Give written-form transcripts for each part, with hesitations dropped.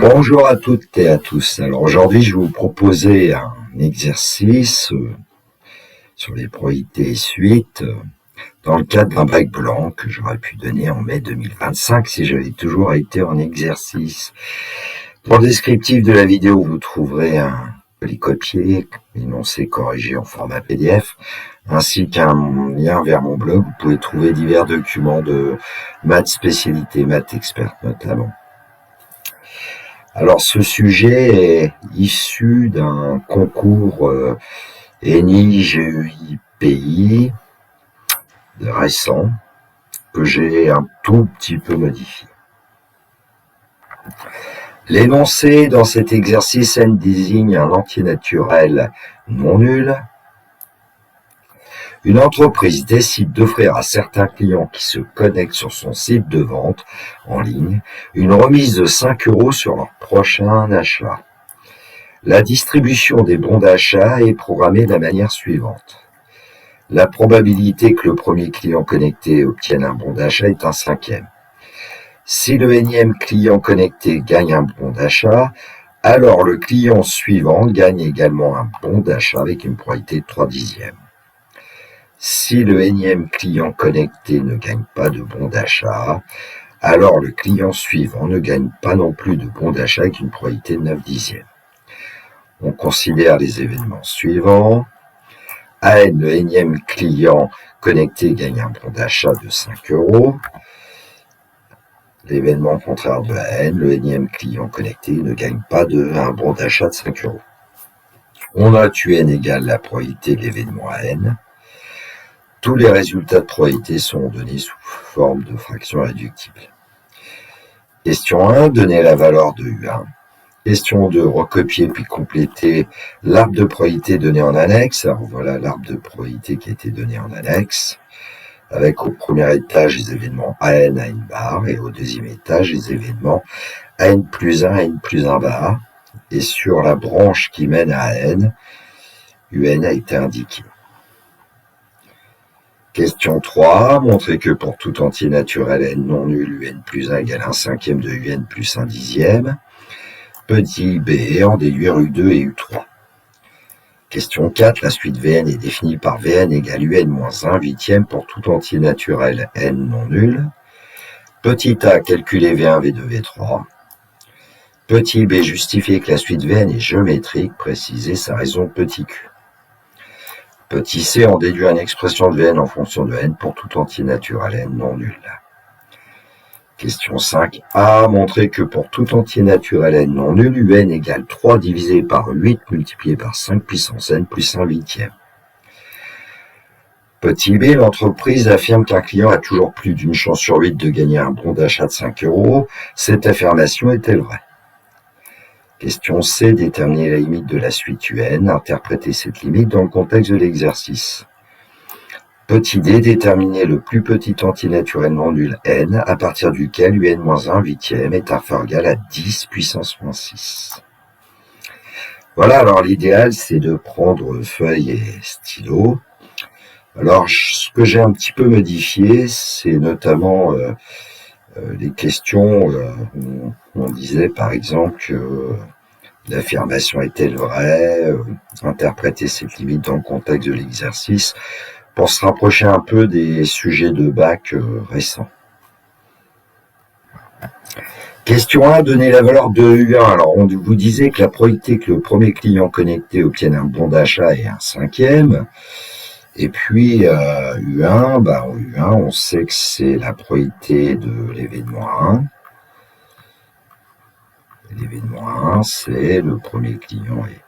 Bonjour à toutes et à tous. Alors aujourd'hui, je vais vous proposer un exercice sur les probabilités et suites dans le cadre d'un bac blanc que j'aurais pu donner en mai 2025 si j'avais toujours été en exercice. Dans le descriptif de la vidéo, vous trouverez un polycopier, énoncé corrigé en format PDF, ainsi qu'un lien vers mon blog. Vous pouvez trouver divers documents de maths spécialité, maths experte notamment. Alors ce sujet est issu d'un concours ENI GEI PI de récent que j'ai un tout petit peu modifié. L'énoncé dans cet exercice N désigne un entier naturel non nul. Une entreprise décide d'offrir à certains clients qui se connectent sur son site de vente en ligne une remise de 5 € sur leur prochain achat. La distribution des bons d'achat est programmée de la manière suivante. La probabilité que le premier client connecté obtienne un bon d'achat est un cinquième. Si le énième client connecté gagne un bon d'achat, alors le client suivant gagne également un bon d'achat avec une probabilité de 3/10. Si le énième client connecté ne gagne pas de bon d'achat, alors le client suivant ne gagne pas non plus de bon d'achat avec une probabilité de 9/10. On considère les événements suivants. AN, le énième client connecté gagne un bon d'achat de 5 €. L'événement contraire de AN, le énième client connecté ne gagne pas un bon d'achat de 5 €. On note UN égale la probabilité de l'événement AN. Tous les résultats de probabilité sont donnés sous forme de fractions réductibles. Question 1, donner la valeur de U1. Question 2, recopier puis compléter l'arbre de probabilité donné en annexe. Alors voilà l'arbre de probabilité qui a été donné en annexe, avec au premier étage les événements AN, AN bar, et au deuxième étage les événements AN plus 1, AN plus 1 bar. Et sur la branche qui mène à AN, UN a été indiqué. Question 3, montrer que pour tout entier naturel n non nul, UN plus 1 égale 1/5 de UN plus 1/10. Petit b, en déduire U2 et U3. Question 4, la suite Vn est définie par Vn égale Un moins 1/8 pour tout entier naturel n non nul. Petit a, calculer V1, V2, V3. Petit b, justifier que la suite Vn est géométrique, préciser sa raison petit q. Petit c, en déduire une expression de Vn en fonction de n pour tout entier naturel n non nul. Question 5a, montrer que pour tout entier naturel n non nul, Un égale 3 divisé par 8 multiplié par 5 puissance n plus 1/8. Petit b, l'entreprise affirme qu'un client a toujours plus d'une chance sur 8 de gagner un bon d'achat de 5 €. Cette affirmation est-elle vraie? Question c, déterminer la limite de la suite UN, interpréter cette limite dans le contexte de l'exercice. Petit d, déterminer le plus petit entier naturel non nul n, à partir duquel UN moins 1/8 est inférieur ou égal à 10 puissance moins 6. Voilà, alors l'idéal c'est de prendre feuille et stylo. Alors ce que j'ai un petit peu modifié, c'est notamment les questions où on disait par exemple que l'affirmation est-elle vraie, interpréter cette limite dans le contexte de l'exercice, pour se rapprocher un peu des sujets de bac récents. Question 1, donner la valeur de U1. Alors, on vous disait que la probabilité que le premier client connecté obtienne un bon d'achat est 1/5. Et puis, U1, U1, on sait que c'est la probabilité de l'événement 1. L'événement 1, c'est le premier client est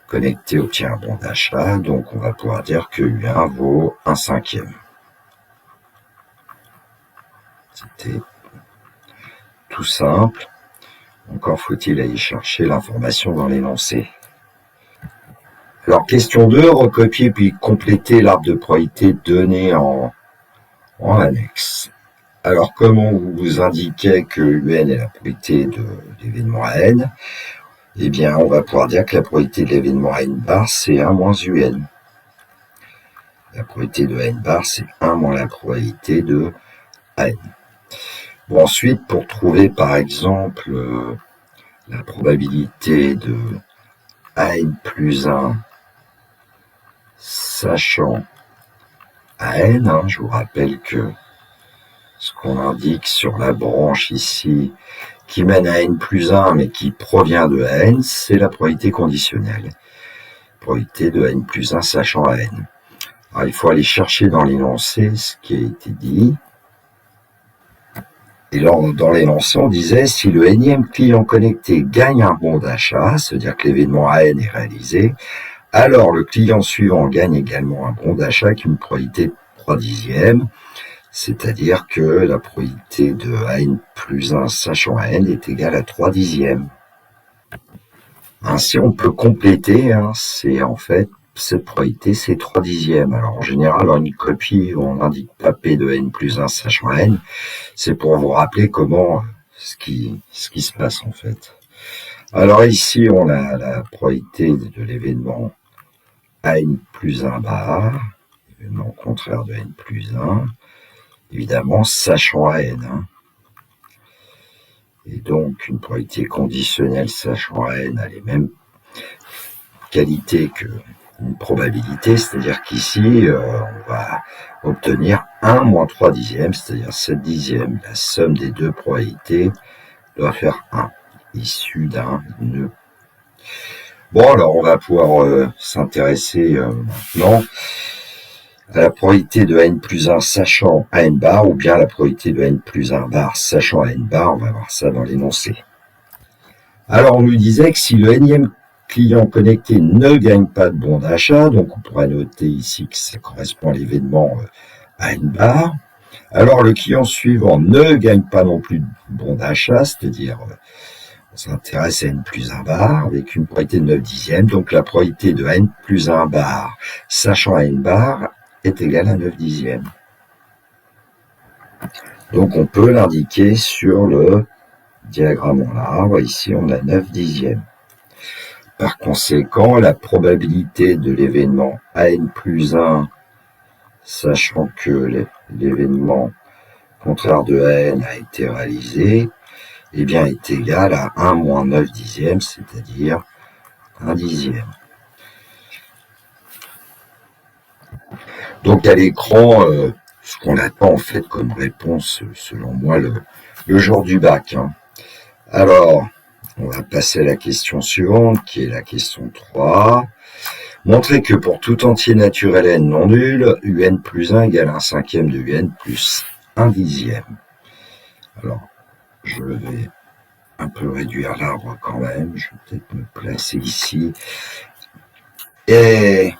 connecté obtient un bon d'achat, donc on va pouvoir dire que U1 vaut 1/5. C'était tout simple. Encore faut-il aller chercher l'information dans l'énoncé. Alors question 2, recopier puis compléter l'arbre de probabilité donné en annexe. Alors comme on vous indiquait que UN est la probabilité de l'événement N, eh bien, on va pouvoir dire que la probabilité de l'événement N bar, c'est 1 moins UN. La probabilité de N bar, c'est 1 moins la probabilité de N. Bon, ensuite, pour trouver, par exemple, la probabilité de AN plus 1 sachant AN, je vous rappelle que ce qu'on indique sur la branche ici qui mène à N plus 1 mais qui provient de AN, c'est la probabilité conditionnelle. Probabilité de N plus 1 sachant AN. Alors, il faut aller chercher dans l'énoncé ce qui a été dit. Et là, dans l'énoncé, on disait si le énième client connecté gagne un bon d'achat, c'est-à-dire que l'événement AN est réalisé, alors le client suivant gagne également un bon d'achat avec une probabilité de 3/10, c'est-à-dire que la probabilité de AN plus 1 sachant AN est égale à 3/10. Ainsi, on peut compléter, c'est en fait cette probabilité, c'est 3/10. Alors en général, dans une copie, on n'indique pas P de N plus 1 sachant N, c'est pour vous rappeler comment ce qui se passe en fait. Alors ici, on a la probabilité de l'événement N plus 1 bar, l'événement contraire de N plus 1, évidemment sachant N. Et donc, une probabilité conditionnelle sachant N a les mêmes qualités qu'une probabilité, c'est-à-dire qu'ici, on va obtenir 1 moins 3/10, c'est-à-dire 7/10. La somme des deux probabilités doit faire 1, issu d'un nœud. Bon, alors on va pouvoir s'intéresser maintenant à la probabilité de N plus 1 sachant AN bar, ou bien la probabilité de N plus 1 bar sachant AN bar. On va voir ça dans l'énoncé. Alors, on nous disait que si le énième client connecté ne gagne pas de bon d'achat, donc on pourrait noter ici que ça correspond à l'événement AN bar, alors le client suivant ne gagne pas non plus de bon d'achat, c'est-à-dire on s'intéresse à N plus 1 bar avec une probabilité de 9/10, donc la probabilité de N plus 1 bar sachant N bar est égale à 9/10. Donc on peut l'indiquer sur le diagramme en arbre. Ici on a 9/10. Par conséquent, la probabilité de l'événement AN plus 1, sachant que l'événement contraire de AN a été réalisé, eh bien, est égale à 1 moins 9/10, c'est-à-dire 1/10. Donc à l'écran, ce qu'on attend en fait comme réponse, selon moi, le jour du bac. Alors, on va passer à la question suivante, qui est la question 3. Montrer que pour tout entier naturel n non nul, un plus 1 égale 1/5 de un plus 1/10. Alors, je vais un peu réduire l'arbre quand même. Je vais peut-être me placer ici. Et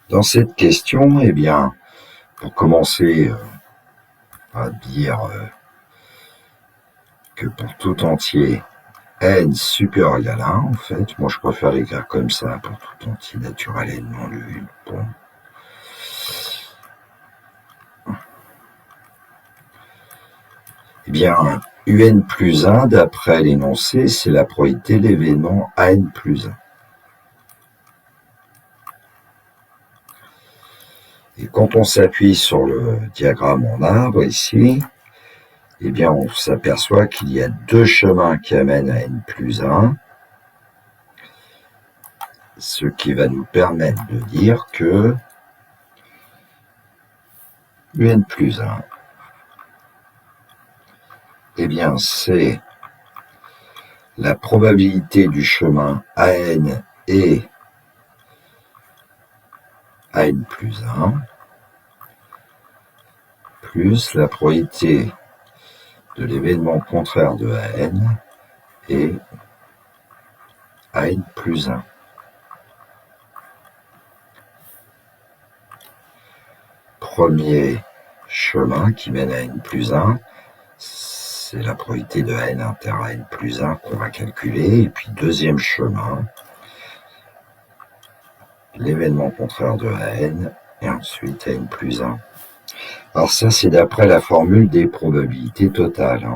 dans cette question, eh bien, pour commencer à dire que pour tout entier n supérieur ou égal à 1, en fait, moi je préfère l'écrire comme ça pour tout entier naturel n non nul. Bon. Eh bien, un plus 1, d'après l'énoncé, c'est la probabilité de l'événement an plus 1. Et quand on s'appuie sur le diagramme en arbre ici, eh bien, on s'aperçoit qu'il y a deux chemins qui amènent à n plus 1, ce qui va nous permettre de dire que un plus 1, eh bien, c'est la probabilité du chemin AN et AN plus 1, plus la probabilité de l'événement contraire de AN et AN plus 1. Premier chemin qui mène à N plus 1, c'est la probabilité de AN inter AN plus 1 qu'on va calculer. Et puis deuxième chemin, l'événement contraire de AN et ensuite AN plus 1. Alors ça, c'est d'après la formule des probabilités totales.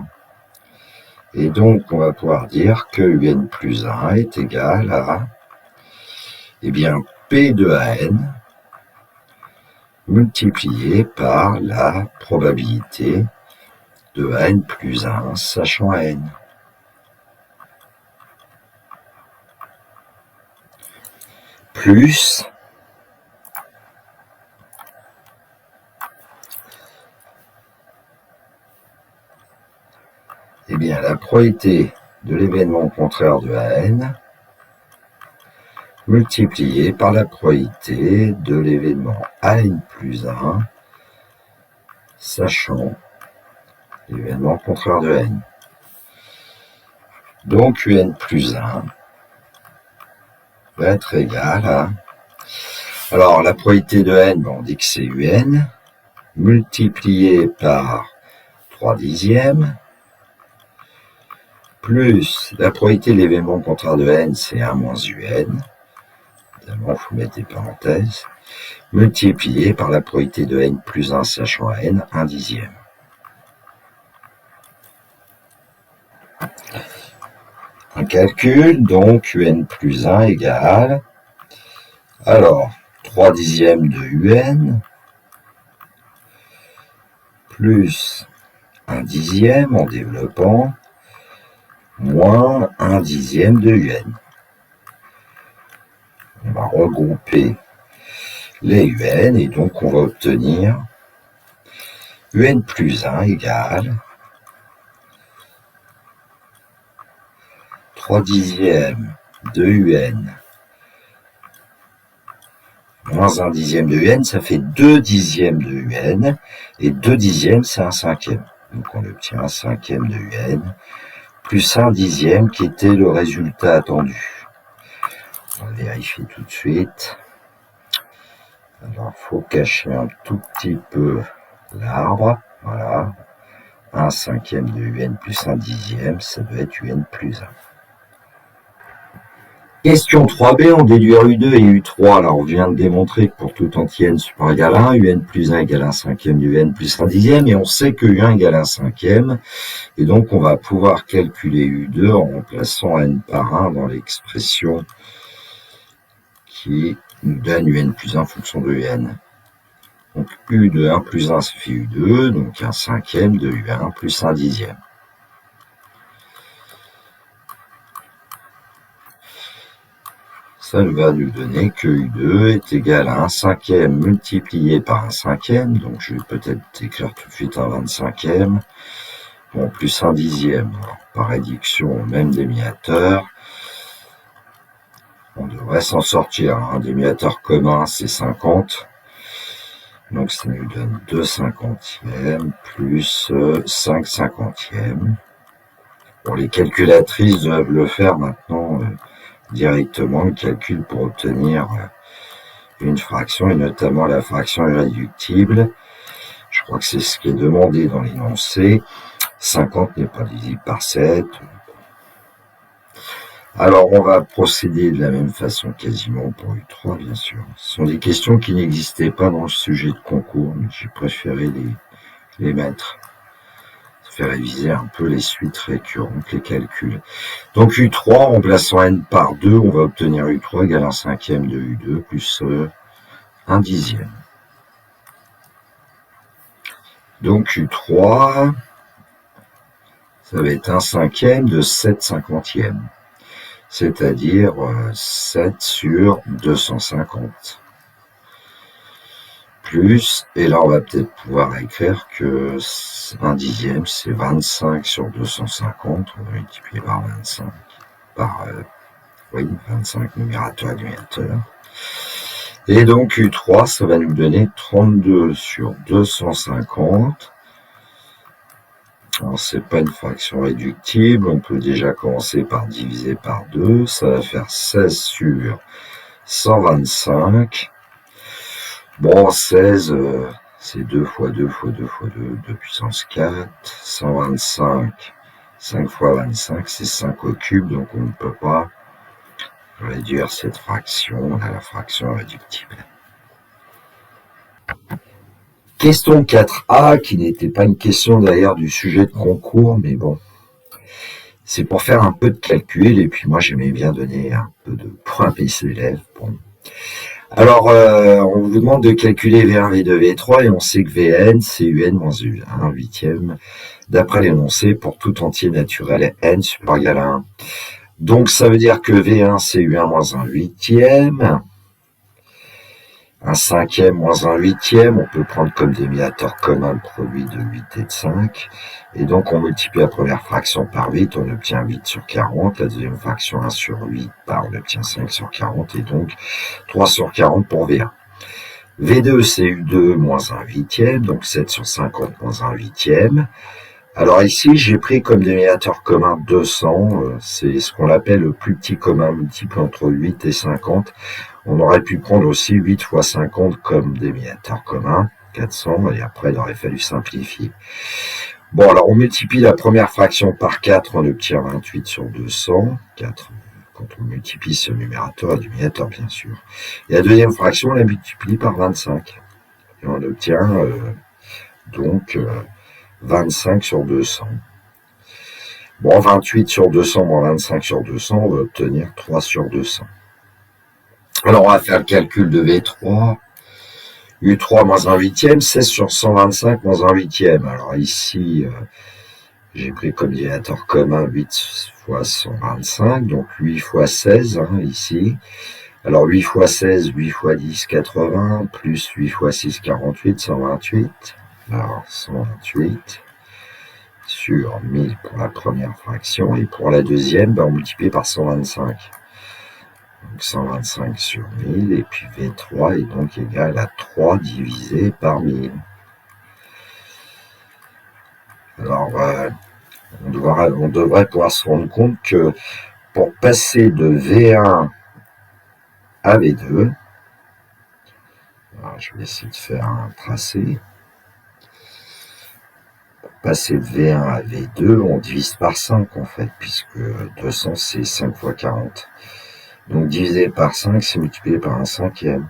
Et donc, on va pouvoir dire que un plus 1 est égal à, eh bien, P de AN multiplié par la probabilité de AN plus 1, sachant AN. plus eh bien, la probabilité de l'événement contraire de n multiplié par la probabilité de l'événement an plus 1, sachant l'événement contraire de n. Donc un plus 1 va être égal à... Alors la probabilité de n, on dit que c'est un, multiplié par 3 dixièmes, plus la probabilité de l'événement contraire de n, c'est 1 moins un, évidemment il faut mettre des parenthèses, multiplié par la probabilité de n plus 1 sachant n, 1 dixième. Un calcul, donc un plus 1 égale, alors 3 dixièmes de un, plus 1 dixième en développant, moins 1 dixième de un. On va regrouper les un et donc on va obtenir un plus 1 égale 3 dixièmes de un moins 1 dixième de un, ça fait 2 dixièmes de un, et 2 dixièmes c'est un cinquième. Donc on obtient un cinquième de un, plus 1 dixième qui était le résultat attendu. On va vérifier tout de suite. Alors il faut cacher un tout petit peu l'arbre. Voilà. 1 cinquième de un plus 1 dixième, ça doit être un plus 1. Question 3b, on déduit U2 et U3. Alors, on vient de démontrer que pour tout entier n supérieur égal à 1, un plus 1 égale 1 cinquième du n plus 1 dixième, et on sait que U1 égale 1 cinquième, et donc on va pouvoir calculer U2 en remplaçant n par 1 dans l'expression qui nous donne un plus 1 en fonction de n. Donc U de 1 plus 1, ça fait U2, donc 1 cinquième de U1 plus 1 dixième. Ça va nous donner que U2 est égal à 1 cinquième multiplié par 1 cinquième, donc je vais peut-être écrire tout de suite un 25e, bon, plus 1 dixième. Alors, par réduction au même dénominateur, on devrait s'en sortir. Un dénominateur commun, c'est 50, donc ça nous donne 2 cinquantièmes plus 5 cinquantièmes. Bon, les calculatrices doivent le faire maintenant directement le calcul pour obtenir une fraction, et notamment la fraction irréductible. Je crois que c'est ce qui est demandé dans l'énoncé. 50 n'est pas divisible par 7. Alors, on va procéder de la même façon quasiment pour U3, bien sûr. Ce sont des questions qui n'existaient pas dans le sujet de concours, mais j'ai préféré les mettre. Ça fait réviser un peu les suites récurrentes, les calculs. Donc U3, en remplaçant n par 2, on va obtenir U3 égale 1 cinquième de U2 plus 1 dixième. Donc U3, ça va être 1 cinquième de 7 cinquantièmes, c'est-à-dire 7 sur 250. Plus, et là on va peut-être pouvoir écrire que 1 dixième c'est 25 sur 250, on va multiplier par 25, par, 25 numérateur et dénominateur. Et donc U3, ça va nous donner 32 sur 250. Alors c'est pas une fraction réductible, on peut déjà commencer par diviser par 2, ça va faire 16 sur 125. Bon, 16, c'est 2 fois 2 fois 2 fois 2, 2 puissance 4, 125, 5 fois 25, c'est 5 au cube, donc on ne peut pas réduire cette fraction à la fraction réductible. Question 4a, qui n'était pas une question d'ailleurs du sujet de concours, mais bon, c'est pour faire un peu de calcul, et puis moi j'aimais bien donner un peu de points à mes élèves. Bon. Alors, on vous demande de calculer V1, V2, V3, et on sait que Vn, c'est Un moins Un huitième, d'après l'énoncé pour tout entier naturel n supérieur égal à 1. Donc, ça veut dire que V1, c'est U1 moins 1 huitième, Un cinquième moins un huitième, on peut prendre comme dénominateur commun le produit de 8 et de 5. Et donc, on multiplie la première fraction par 8, on obtient 8 sur 40. La deuxième fraction, 1 sur 8, on obtient 5 sur 40. Et donc, 3 sur 40 pour V1. V2, c'est U2 moins un huitième, donc 7 sur 50 moins un huitième. Alors ici, j'ai pris comme dénominateur commun 200, c'est ce qu'on appelle le plus petit commun multiple entre 8 et 50. On aurait pu prendre aussi 8 fois 50 comme dénominateur commun, 400, et après il aurait fallu simplifier. Bon, alors on multiplie la première fraction par 4, on obtient 28 sur 200, 4 quand on multiplie ce numérateur et dénominateur bien sûr. Et la deuxième fraction, on la multiplie par 25, et on obtient donc 25 sur 200. Bon, 28 sur 200 moins 25 sur 200, on va obtenir 3 sur 200. Alors, on va faire le calcul de V3. U3 moins 1 huitième, 16 sur 125 moins 1 huitième. Alors ici, j'ai pris comme dénominateur commun 8 fois 125, donc 8 fois 16, ici. Alors 8 fois 16, 8 fois 10, 80, plus 8 fois 6, 48, 128. Alors 128 sur 1000 pour la première fraction, et pour la deuxième, on multiplie par 125. Donc 125 sur 1000, et puis V3 est donc égal à 3 divisé par 1000. Alors, on devrait pouvoir se rendre compte que pour passer de V1 à V2, alors je vais essayer de faire un tracé. Pour passer de V1 à V2, on divise par 5 en fait, puisque 200 c'est 5 fois 40. Donc divisé par 5, c'est multiplié par un cinquième.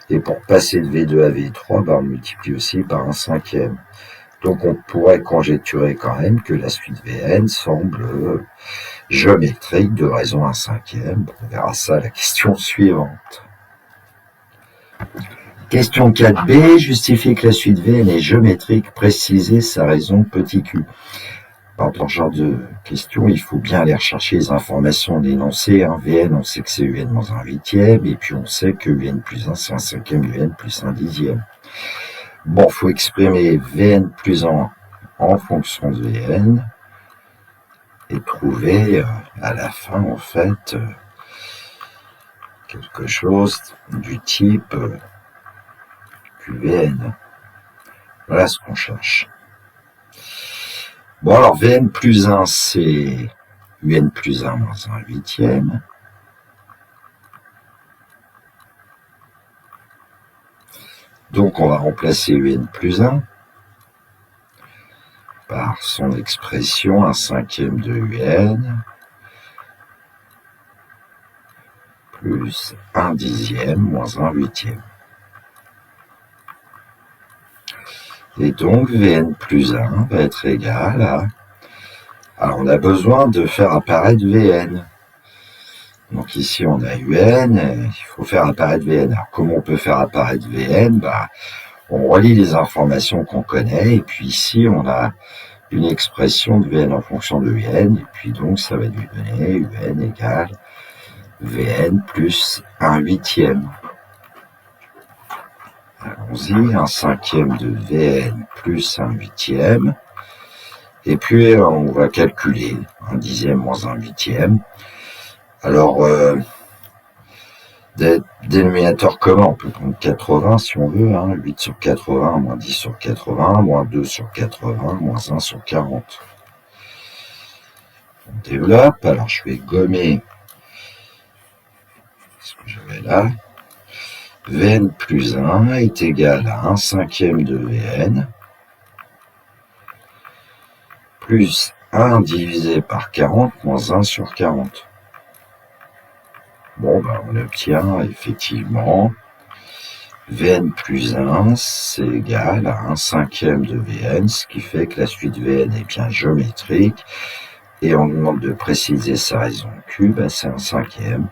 Et pour passer de V2 à V3, on multiplie aussi par un cinquième. Donc on pourrait conjecturer quand même que la suite Vn semble géométrique de raison 1 cinquième. On verra ça à la question suivante. Question 4b, justifier que la suite Vn est géométrique, préciser sa raison petit q. Dans ce genre de questions, il faut bien aller rechercher les informations de l'énoncé. Vn, on sait que c'est Un moins 1 huitième, et puis on sait que Un plus 1, c'est un cinquième Un plus 1 dixième. Bon, il faut exprimer Vn plus 1 en fonction de Vn, et trouver à la fin, en fait, quelque chose du type QVN. Voilà ce qu'on cherche. Bon, alors Vn plus 1, c'est Un plus 1 moins 1 huitième. Donc, on va remplacer Un plus 1 par son expression 1 cinquième de Un plus 1 dixième moins 1 huitième. Et donc, Vn plus 1 va être égal à... Alors, on a besoin de faire apparaître Vn. Donc ici, on a Un, il faut faire apparaître Vn. Alors, comment on peut faire apparaître Vn? On relie les informations qu'on connaît, et puis ici, on a une expression de Vn en fonction de Un, et puis donc, ça va lui donner Un égale Vn plus 1 huitième. Allons-y, 1 cinquième de Vn plus 1 huitième. Et puis, on va calculer 1 dixième moins 1 huitième. Alors, dénominateur commun, on peut prendre 80 si on veut, 8 sur 80, moins 10 sur 80, moins 2 sur 80, moins 1 sur 40. On développe, alors je vais gommer ce que j'avais là. Vn plus 1 est égal à 1 cinquième de Vn plus 1 divisé par 40 moins 1 sur 40. Bon, on obtient effectivement Vn plus 1, c'est égal à 1 cinquième de Vn, ce qui fait que la suite Vn est bien géométrique, et on nous demande de préciser sa raison Q, c'est 1 cinquième.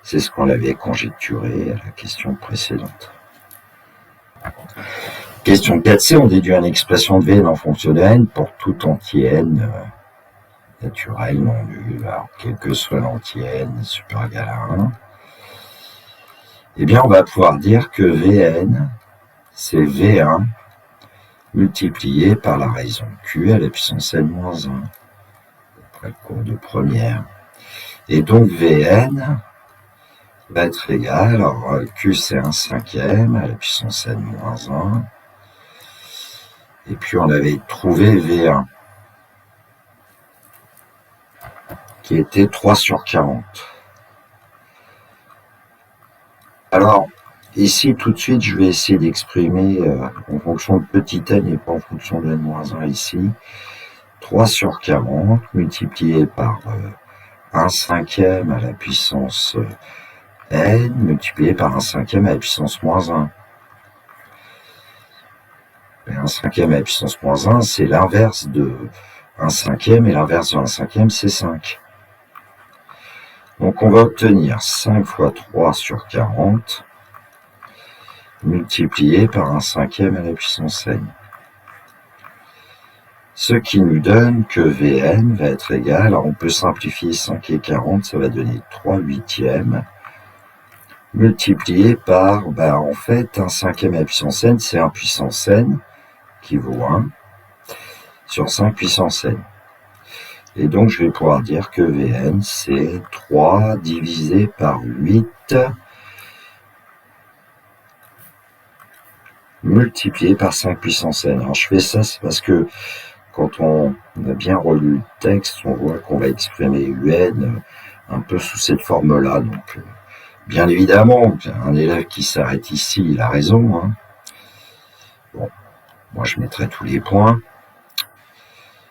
C'est ce qu'on avait conjecturé à la question précédente. Question 4c, on déduit une expression de Vn en fonction de n pour tout entier n naturel non nul, alors quel que soit l'entier n supérieur égal à 1. eh bien on va pouvoir dire que Vn, c'est V1 multiplié par la raison Q à la puissance n-1, après le cours de première. Et donc Vn va être égal, alors Q c'est 1/5 à la puissance n-1, et puis on avait trouvé V1, qui était 3/40. Alors, ici, tout de suite, je vais essayer d'exprimer en fonction de petit n et pas en fonction de n-1 ici. 3/40 multiplié par 1/5 à la puissance n multiplié par 1/5 à la puissance -1. Et 1/5 à la puissance -1, c'est l'inverse de 1/5, et l'inverse de 1/5, c'est 5. Donc on va obtenir 5 fois 3/40 multiplié par 1/5 à la puissance n. Ce qui nous donne que Vn va être égal, alors on peut simplifier 5 et 40, ça va donner 3/8 multiplié par, en fait, 1/5 à la puissance n, c'est 1 puissance n, qui vaut 1, sur 5 puissance n. Et donc je vais pouvoir dire que Vn, c'est 3 divisé par 8 multiplié par 5 puissance n. Alors je fais ça, c'est parce que quand on a bien relu le texte, on voit qu'on va exprimer un un peu sous cette forme-là. Donc, bien évidemment, un élève qui s'arrête ici, il a raison. Hein. Bon, moi je mettrai tous les points.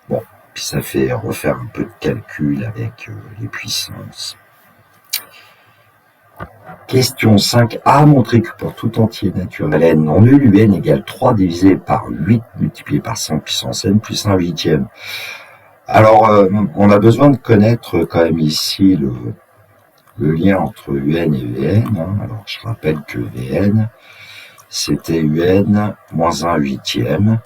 Bon, puis ça fait refaire un peu de calcul avec les puissances. Question 5a, montrer que pour tout entier naturel n non nul, un égale 3 divisé par 8 multiplié par 5 puissance n plus 1/8. Alors, on a besoin de connaître quand même ici le lien entre un et Vn. Hein. Alors, je rappelle que Vn, c'était un moins 1/8.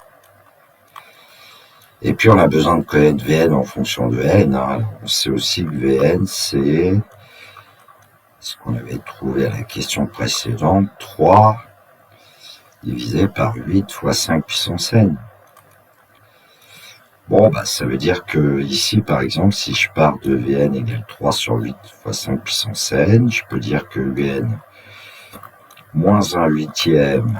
Et puis, on a besoin de connaître Vn en fonction de n. Hein. Alors, on sait aussi que Vn, c'est ce qu'on avait trouvé à la question précédente, 3 divisé par 8 fois 5 puissance n. Bon, ça veut dire que ici, par exemple, si je pars de Vn égale 3 sur 8 fois 5 puissance n, je peux dire que Vn moins 1/8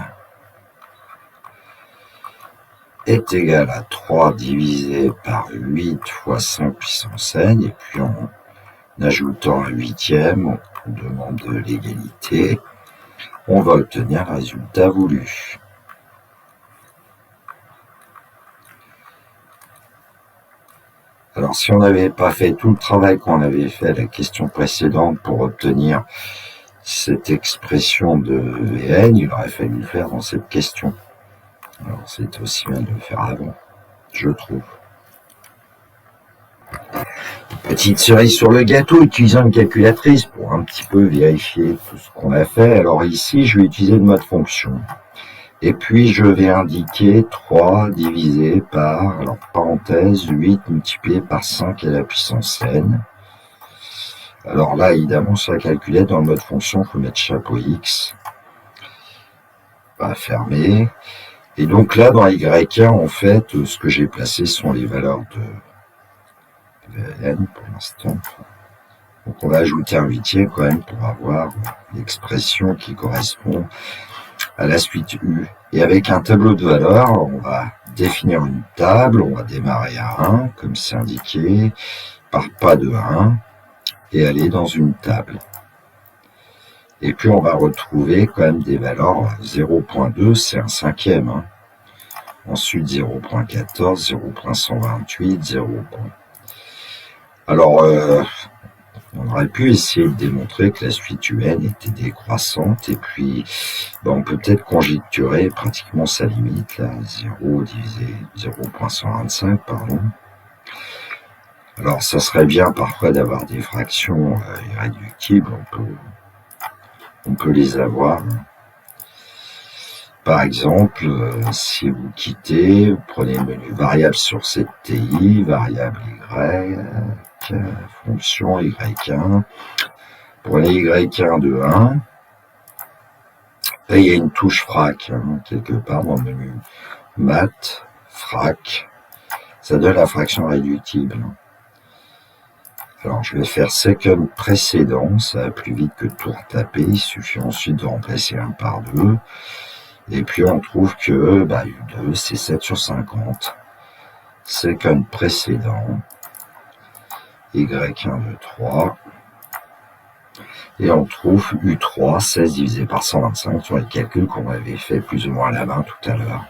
est égal à 3 divisé par 8 fois 5 puissance n, et puis en ajoutant un 8e, on demande l'égalité, on va obtenir le résultat voulu. Alors, si on n'avait pas fait tout le travail qu'on avait fait à la question précédente pour obtenir cette expression de Vn, il aurait fallu le faire dans cette question. Alors, c'est aussi bien de le faire avant, je trouve. Petite cerise sur le gâteau, utilisant une calculatrice pour un petit peu vérifier tout ce qu'on a fait. Alors ici, je vais utiliser le mode fonction. Et puis, je vais indiquer 3 divisé par, alors parenthèse, 8 multiplié par 5 à la puissance n. Alors là, évidemment, sur la calculette, dans le mode fonction, il faut mettre chapeau X. On va fermer. Et donc là, dans Y1, en fait, ce que j'ai placé sont les valeurs de Vn pour l'instant. Donc on va ajouter un 8e quand même pour avoir l'expression qui correspond à la suite U. Et avec un tableau de valeurs, on va définir une table, on va démarrer à 1, comme c'est indiqué, par pas de 1, et aller dans une table. Et puis on va retrouver quand même des valeurs 0.2, c'est 1/5. Hein. Ensuite 0.14, 0.128, 0. Alors, on aurait pu essayer de démontrer que la suite UN était décroissante, et puis on peut peut-être conjecturer pratiquement sa limite, là, 0 divisé 0.125, pardon. Alors, ça serait bien parfois d'avoir des fractions irréductibles, on peut les avoir. Par exemple, si vous quittez, vous prenez le menu variable sur cette TI, variable Y, fonction Y1, prenez Y1 de 1, Là, il y a une touche frac, quelque part dans le menu Math, frac. Ça donne la fraction réductible. Alors, je vais faire second précédent, ça va plus vite que de tout retaper. Il suffit ensuite de remplacer 1 par 2. Et puis, on trouve que U2, c'est 7 sur 50. Second précédent, Y1, 2, 3. Et on trouve U3, 16 divisé par 125, sur les calculs qu'on avait fait plus ou moins à la main tout à l'heure.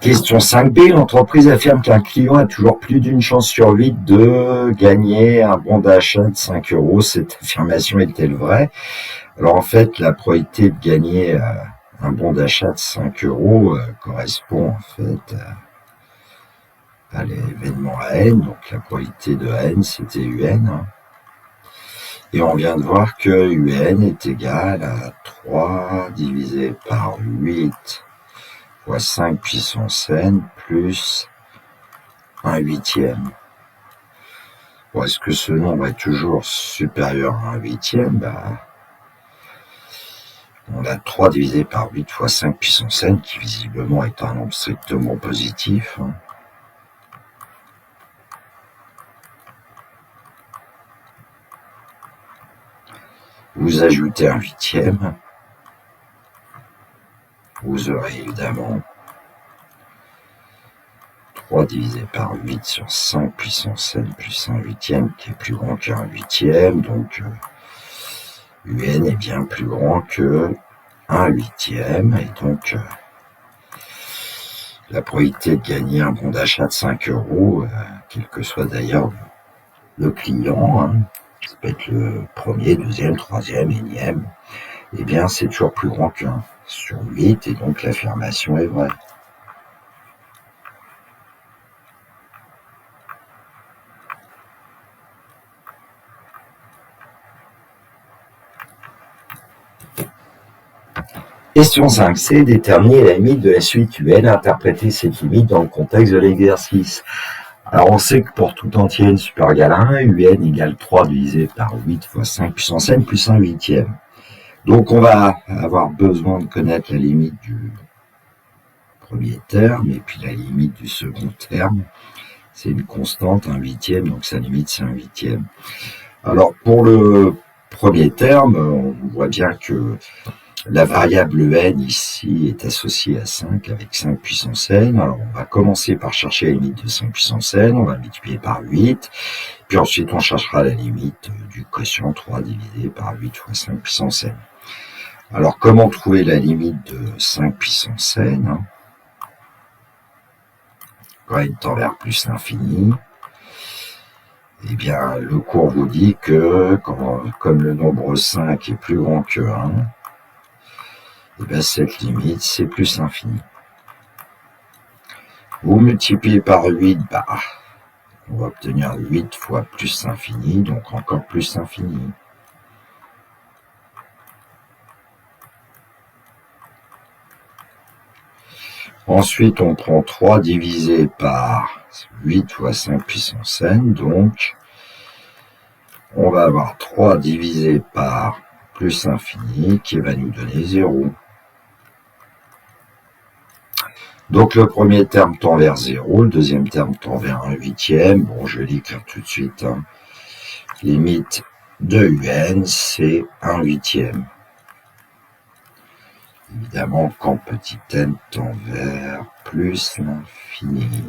Question 5b, l'entreprise affirme qu'un client a toujours plus d'une chance sur 8 de gagner un bon d'achat de 5 euros. Cette affirmation est-elle vraie? Alors en fait, la probabilité de gagner un bon d'achat de 5 euros correspond en fait à l'événement n, donc la probabilité de n c'était un. Et on vient de voir que un est égal à 3 divisé par 8 fois 5 puissance n plus 1 huitième. Bon, est-ce que ce nombre est toujours supérieur à 1 huitième? On a 3 divisé par 8 fois 5 puissance n, qui visiblement est un nombre strictement positif. Vous ajoutez 1 huitième. Vous aurez évidemment 3 divisé par 8 sur 5 puissance n plus 1 huitième, qui est plus grand qu'un huitième. Donc, un est bien plus grand que 1 huitième. Et donc, la probabilité de gagner un bon d'achat de 5 euros, quel que soit d'ailleurs le client, ça peut être le premier, deuxième, troisième, énième, eh bien c'est toujours plus grand qu'un sur 8, et donc l'affirmation est vraie. Question 5c, déterminer la limite de la suite UN, interpréter cette limite dans le contexte de l'exercice. Alors on sait que pour tout entier n supérieur égal à 1, un égale 3 divisé par 8 fois 5 puissance n plus 1 huitième. Donc on va avoir besoin de connaître la limite du premier terme et puis la limite du second terme. C'est une constante, 1 huitième, donc sa limite c'est 1 huitième. Alors pour le premier terme, on voit bien que la variable n ici est associée à 5 avec 5 puissance n. Alors on va commencer par chercher la limite de 5 puissance n, on va multiplier par 8, puis ensuite on cherchera la limite du quotient 3 divisé par 8 fois 5 puissance n. Alors comment trouver la limite de 5 puissance n quand n tend vers plus l'infini? Eh bien, le cours vous dit que comme le nombre 5 est plus grand que 1, eh bien, cette limite, c'est plus l'infini. Vous multipliez par 8, on va obtenir 8 fois plus l'infini, donc encore plus l'infini. Ensuite, on prend 3 divisé par 8 fois 5 puissance n, donc on va avoir 3 divisé par plus l'infini qui va nous donner 0. Donc le premier terme tend vers 0, le deuxième terme tend vers 1 huitième. Bon, je vais l'écrire tout de suite. Limite de un, c'est 1 huitième. Évidemment, quand petit n tend vers plus l'infini.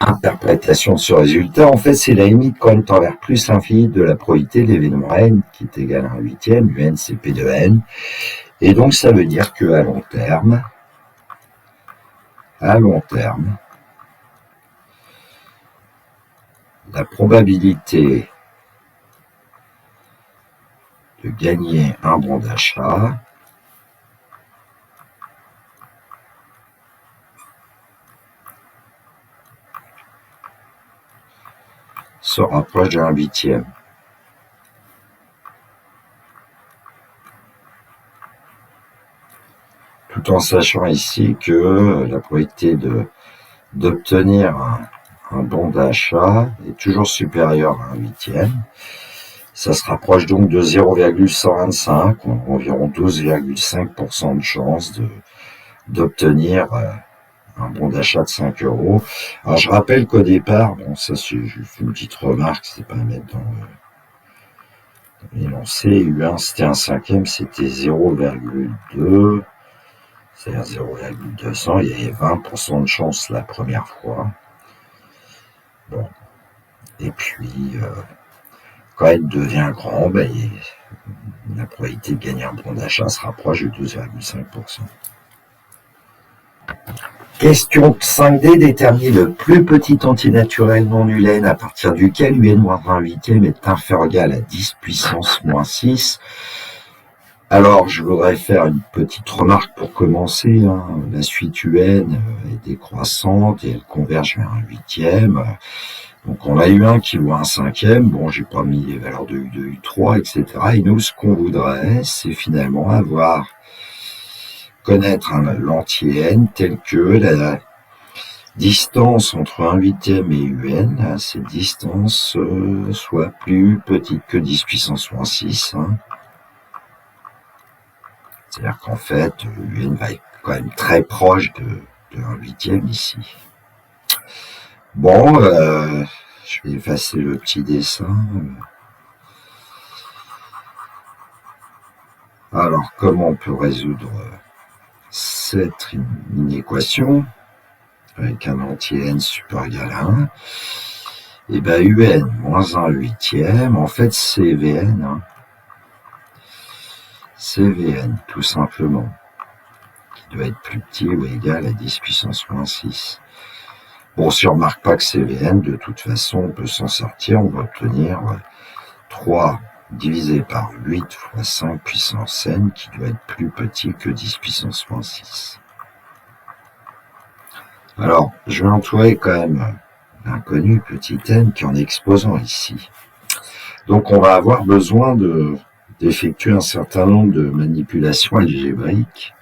Interprétation de ce résultat, en fait, c'est la limite quand n tend vers plus l'infini de la probabilité de l'événement n, qui est égal à 1 huitième. Un, c'est p de n. Et donc, ça veut dire qu'à long terme, la probabilité de gagner un bon d'achat se rapproche de 1 huitième. Tout en sachant ici que la probabilité de d'obtenir un bon d'achat est toujours supérieur à un huitième. Ça se rapproche donc de 0,125, environ 12,5% de chance d'obtenir un bon d'achat de 5 euros. Alors je rappelle qu'au départ, bon ça c'est juste une petite remarque, c'est pas à mettre dans l'énoncé, U1 c'était un cinquième, c'était 0,2, c'est-à-dire 0,200, il y avait 20% de chance la première fois. Bon, et puis quand elle devient grand, ben, la probabilité de gagner un bon d'achat se rapproche de 12,5%. Question 5D, détermine le plus petit entier naturel non UN à partir duquel UN-1 huitième est inférieur ou égal à 10 puissance moins 6. Alors, je voudrais faire une petite remarque pour commencer. La suite UN est décroissante et elle converge vers un huitième. Donc, on a eu un qui vaut un cinquième. Bon, j'ai pas mis les valeurs de U2, U3, etc. Et nous, ce qu'on voudrait, c'est finalement connaître l'entier n tel que la distance entre un huitième et UN, cette distance soit plus petite que 10 puissance moins 6. C'est-à-dire qu'en fait, UN va être quand même très proche de 1 huitième ici. Bon, je vais effacer le petit dessin. Alors, comment on peut résoudre cette inéquation avec un entier n supérieur ou égal à 1? Et bien, UN moins 1 huitième, en fait, c'est VN. C'est VN, tout simplement, qui doit être plus petit ou égal à 10 puissance moins 6. Bon, si on ne remarque pas que c'est VN, de toute façon, on peut s'en sortir. On va obtenir 3 divisé par 8 fois 5 puissance n, qui doit être plus petit que 10 puissance moins 6. Alors, je vais entourer quand même l'inconnu petit n qui en est exposant ici. Donc, on va avoir besoin d'effectuer un certain nombre de manipulations algébriques.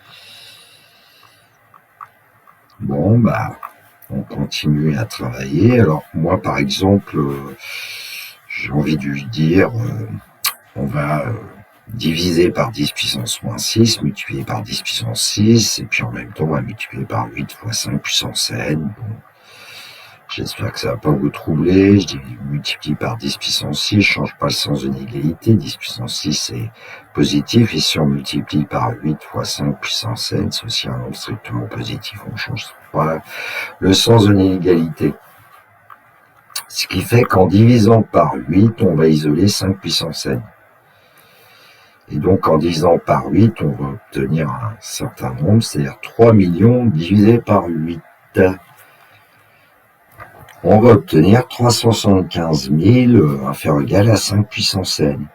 Bon, bah, on continue à travailler. Alors, moi, par exemple, j'ai envie de lui dire, on va diviser par 10 puissance moins 6, multiplier par 10 puissance 6, et puis en même temps, on va multiplier par 8 fois 5 puissance n. Bon, j'espère que ça va pas vous troubler. Je multiplie par 10 puissance 6, je change pas le sens de l'égalité. 10 puissance 6, c'est positif. Et si on multiplie par 8 fois 5 puissance n, c'est aussi un nombre strictement positif. On change pas le sens de l'inégalité. Ce qui fait qu'en divisant par 8, on va isoler 5 puissance n. Et donc, en divisant par 8, on va obtenir un certain nombre, c'est-à-dire 3 millions divisé par 8. On va obtenir 375 000 inférieur ou égal à 5 puissance n.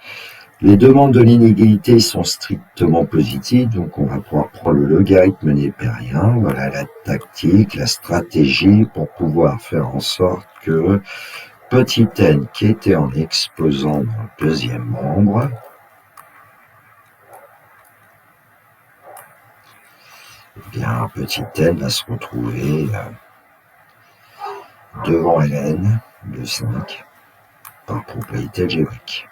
Les demandes de l'inégalité sont strictement positives, donc on va pouvoir prendre le logarithme népérien. Voilà la tactique, la stratégie pour pouvoir faire en sorte que petit n qui était en exposant dans le deuxième membre, eh bien, petit n va se retrouver devant ln de 5 par propriété algébrique.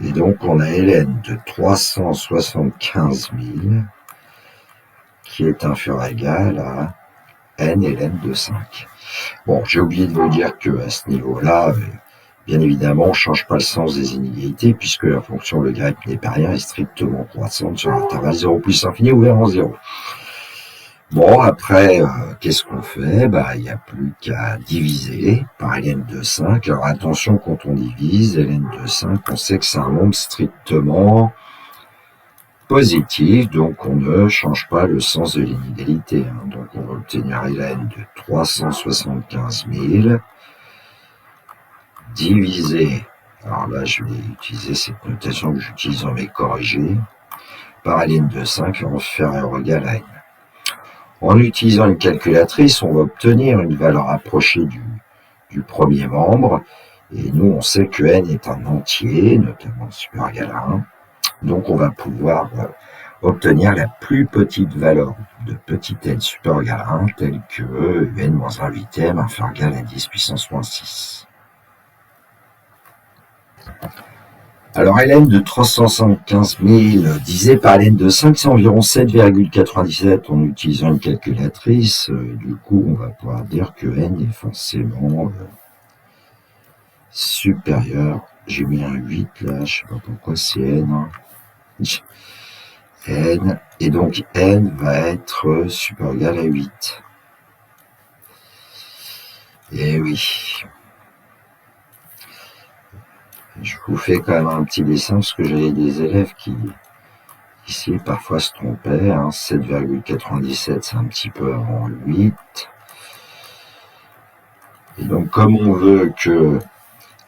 Et donc, on a ln de 375 000 qui est inférieur ou égal à n ln de 5. Bon, j'ai oublié de vous dire que à ce niveau-là, bien évidemment, on ne change pas le sens des inégalités puisque la fonction logarithme népérien est strictement croissante sur l'intervalle 0 plus infini ouvert en 0. Bon, après, qu'est-ce qu'on fait? Bah, il n'y a plus qu'à diviser par ln de 5. Alors attention, quand on divise ln de 5, on sait que c'est un nombre strictement positif, donc on ne change pas le sens de l'inégalité. Donc on va obtenir ln de 375 000 divisé, alors là je vais utiliser cette notation que j'utilise dans mes corrigés, par ln de 5 inférieur ou égal à n. En utilisant une calculatrice, on va obtenir une valeur approchée du premier membre, et nous on sait que n est un entier, notamment supérieur ou égal à 1, donc on va pouvoir obtenir la plus petite valeur de petit n supérieur égal à 1, tel que un moins 1 huitième inférieur égal à 10 puissance moins 6. Alors Ln de 375 000 divisé par Ln de 5, c'est environ 7,97 en utilisant une calculatrice. Du coup, on va pouvoir dire que n est forcément supérieur. J'ai mis un 8 là, je sais pas pourquoi c'est n. N, et donc n va être supérieur ou égal à 8. Et oui. Je vous fais quand même un petit dessin parce que j'avais des élèves qui, ici, parfois se trompaient. 7,97, c'est un petit peu avant 8. Et donc, comme on veut que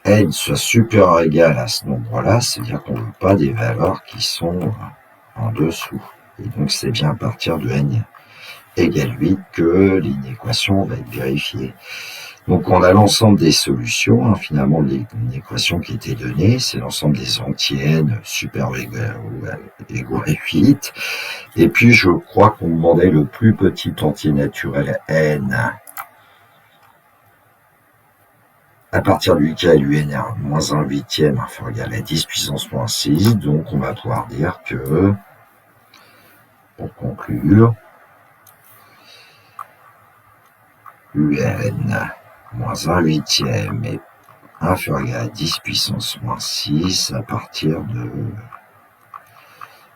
n soit supérieur ou égal à ce nombre-là, c'est-à-dire qu'on ne veut pas des valeurs qui sont en dessous. Et donc, c'est bien à partir de n égale 8 que l'équation va être vérifiée. Donc, on a l'ensemble des solutions. Finalement, l'équation qui était donnée, c'est l'ensemble des entiers n supérieur ou égaux à 8. Et puis, je crois qu'on demandait le plus petit entier naturel n à partir duquel un est moins 1 huitième inférieur ou égal à 10 puissance moins 6. Donc, on va pouvoir dire que, pour conclure, un moins 1 huitième est inférieur ou égal à 10 puissance moins 6 à partir de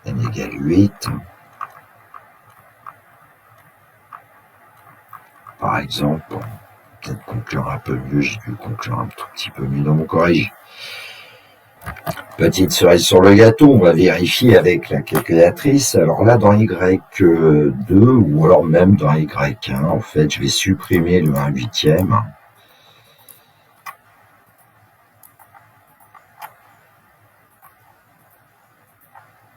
n égale 8. Par exemple, peut-être conclure un peu mieux, j'ai dû conclure un tout petit peu mieux dans mon corrige. Petite cerise sur le gâteau, on va vérifier avec la calculatrice. Alors là, dans Y2, ou alors même dans Y1, en fait, je vais supprimer le 1 huitième.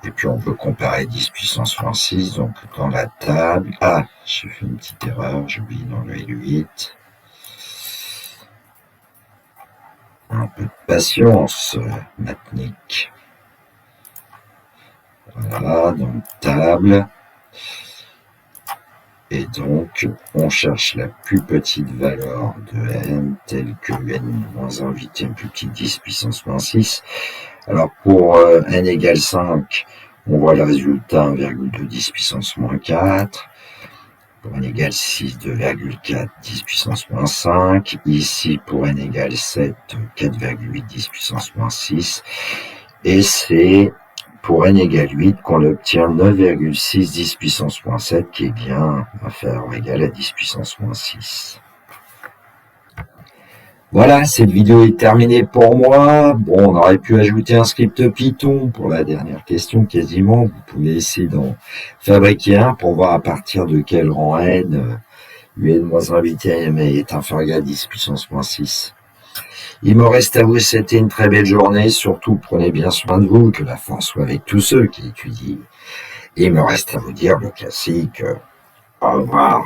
Et puis on peut comparer 10 puissance moins 6, donc dans la table... Ah, j'ai fait une petite erreur, j'ai oublié d'enlever le 8. Un peu de patience, Matnik. Voilà, dans la table. Et donc, on cherche la plus petite valeur de n, telle que n moins 1 huitième plus petit 10 puissance moins 6. Alors, pour n égale 5, on voit le résultat 1,2 10 puissance moins 4. Pour n égale 6, 2,4 10 puissance moins 5. Ici, pour n égale 7, 4,8 10 puissance moins 6. Et c'est pour n égale 8 qu'on obtient 9,6 10 puissance moins 7, qui est bien inférieur ou égal à 10 puissance moins 6. Voilà, cette vidéo est terminée pour moi. Bon, on aurait pu ajouter un script Python pour la dernière question quasiment. Vous pouvez essayer d'en fabriquer un pour voir à partir de quel rang n un moins 1 huitième est inférieur ou égal à 10 puissance moins 6. Il me reste à vous souhaiter une très belle journée. Surtout, prenez bien soin de vous, que la force soit avec tous ceux qui étudient. Et il me reste à vous dire le classique, au revoir.